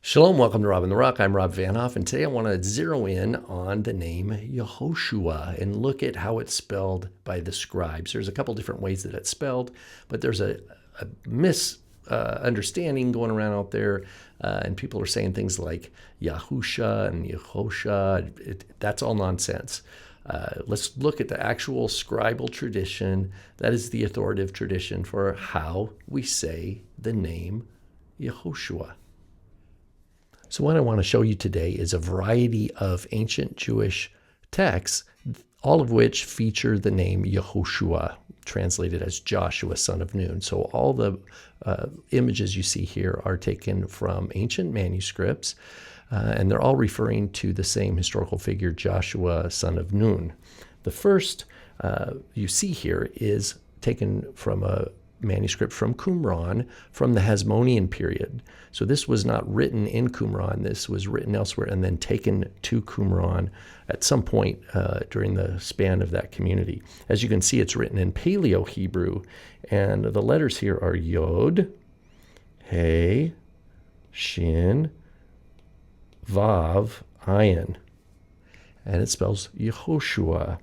Shalom, welcome to Rob and the Rock. I'm Rob Van Hoff, and today I want to zero in on the name Yehoshua and look at how it's spelled by the scribes. There's a couple different ways that it's spelled, but there's a misunderstanding going around out there, and people are saying things like Yahusha and Yehoshua. That's all nonsense. Let's look at the actual scribal tradition. That is the authoritative tradition for how we say the name Yehoshua. So what I want to show you today is a variety of ancient Jewish texts, all of which feature the name Yehoshua, translated as Joshua, son of Nun. So all the images you see here are taken from ancient manuscripts, and they're all referring to the same historical figure, Joshua, son of Nun. The first you see here is taken from a manuscript from Qumran from the Hasmonean period. So this was not written in Qumran. This was written elsewhere and then taken to Qumran at some point during the span of that community. As you can see, it's written in Paleo Hebrew, and the letters here are Yod, He, Shin, Vav, Ayin, and it spells Yehoshua.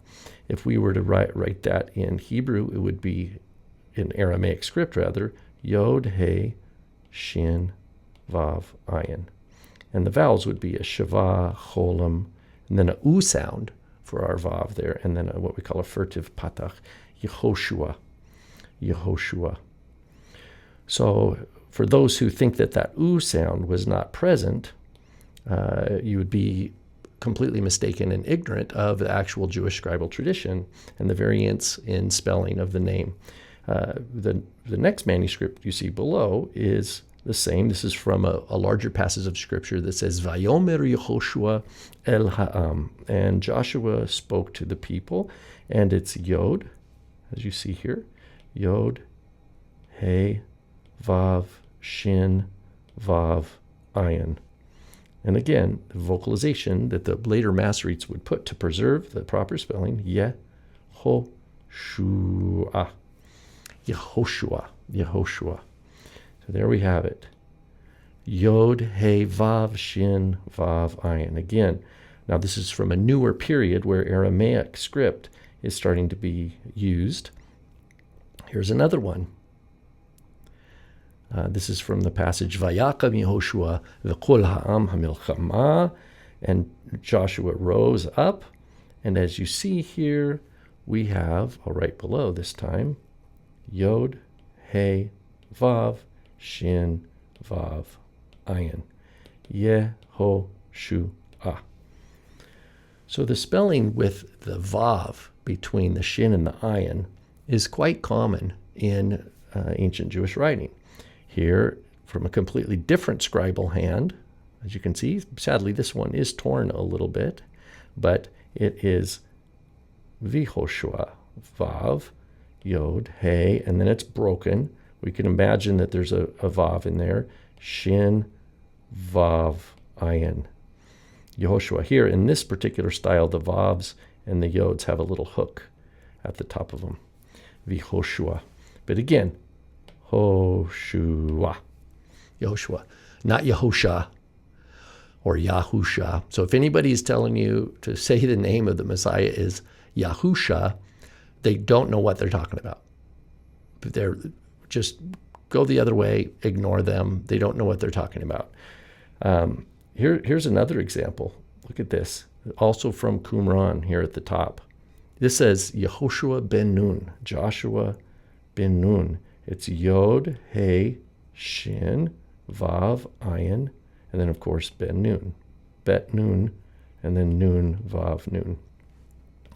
If we were to write that in Hebrew, it would be in Aramaic script rather, Yod, He, Shin, Vav, Ayin. And the vowels would be a Shava, Cholam, and then a U sound for our Vav there, and then what we call a furtive Patach, Yehoshua, Yehoshua. So for those who think that that U sound was not present, you would be completely mistaken and ignorant of the actual Jewish scribal tradition and the variants in spelling of the name. The next manuscript you see below is the same. This is from a larger passage of scripture that says, Vayomer Yehoshua el ha'am. And Joshua spoke to the people, and it's Yod, as you see here, Yod, He, Vav, Shin, Vav, Ayin. And again, the vocalization that the later Masoretes would put to preserve the proper spelling, Yehoshua. Yehoshua, Yehoshua. So there we have it. Yod, He, Vav, Shin, Vav, Ayin. Again, now this is from a newer period where Aramaic script is starting to be used. Here's another one. This is from the passage, Vayakam Yehoshua v'kol ha'am hamilchama. And Joshua rose up. And as you see here, we have, right below this time, Yod, He, Vav, Shin, Vav, Ayin. Yehoshua. So the spelling with the Vav between the Shin and the Ayin is quite common in ancient Jewish writing. Here, from a completely different scribal hand, as you can see, sadly this one is torn a little bit, but it is Yehoshua, Vav, Yod, He, and then it's broken. We can imagine that there's a Vav in there. Shin, Vav, Ayin. Yehoshua. Here, in this particular style, the Vavs and the Yods have a little hook at the top of them. Yehoshua. But again, Yehoshua. Yehoshua, not Yehosha or Yahusha. So if anybody is telling you to say the name of the Messiah is Yahusha, they don't know what they're talking about. They're just go the other way, ignore them. They don't know what they're talking about. Here's another example. Look at this. Also from Qumran here at the top. This says Yehoshua ben Nun, Joshua ben Nun. It's Yod, He, Shin, Vav, Ayin, and then of course ben Nun. Bet Nun, and then Nun, Vav, Nun.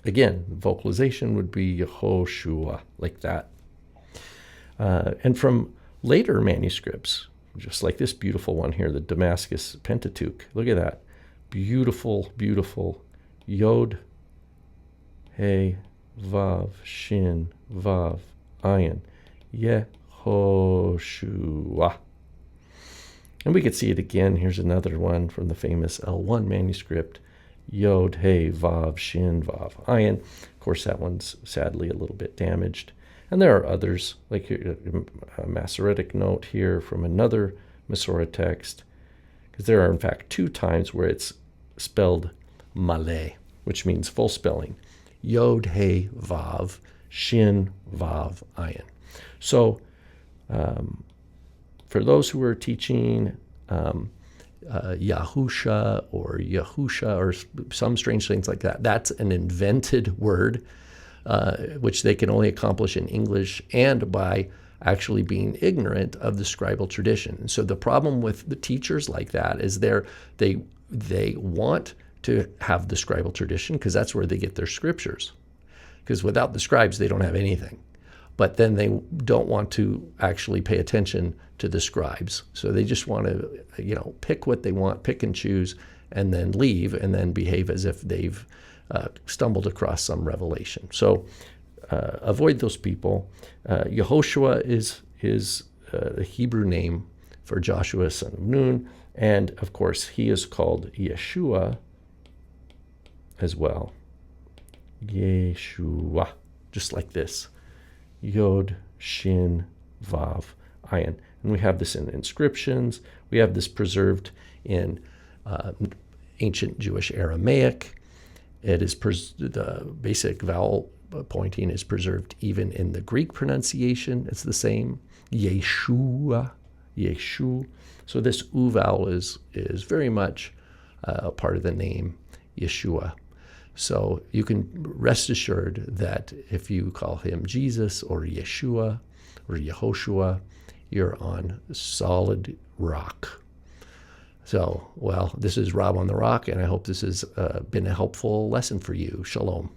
Again, vocalization would be Yehoshua, like that. And from later manuscripts, just like this beautiful one here, the Damascus Pentateuch. Look at that. Beautiful, beautiful. Yod, He, Vav, Shin, Vav, Ayin. Yehoshua. And we could see it again. Here's another one from the famous L1 manuscript. Yod, He, Vav, Shin, Vav, Ayin. Of course, that one's sadly a little bit damaged. And there are others, like a Masoretic note here from another Masorah text. because there are in fact 2 times where it's spelled maleh, which means full spelling. Yod, He, Vav, Shin, Vav, ayin. So for those who are teaching Yahusha or Yahusha or some strange things like that, that's an invented word, which they can only accomplish in English and by actually being ignorant of the scribal tradition. And so the problem with the teachers like that is they want to have the scribal tradition because that's where they get their scriptures. Because without the scribes, they don't have anything. But then they don't want to actually pay attention to the scribes. So they just want to, pick what they want, pick and choose, and then leave, and then behave as if they've stumbled across some revelation. So avoid those people. Yehoshua is the Hebrew name for Joshua, son of Nun. And, of course, he is called Yeshua as well. Yeshua, just like this. Yod, Shin, Vav, ayin. And we have this in inscriptions. We have this preserved in ancient Jewish Aramaic. It is the basic vowel pointing is preserved even in the Greek pronunciation. It's the same. Yeshua, Yeshu. So this U vowel is very much a part of the name Yeshua. So you can rest assured that if you call him Jesus or Yeshua or Yehoshua, you're on solid rock. So, well, this is Rob on the Rock, and I hope this has been a helpful lesson for you. Shalom.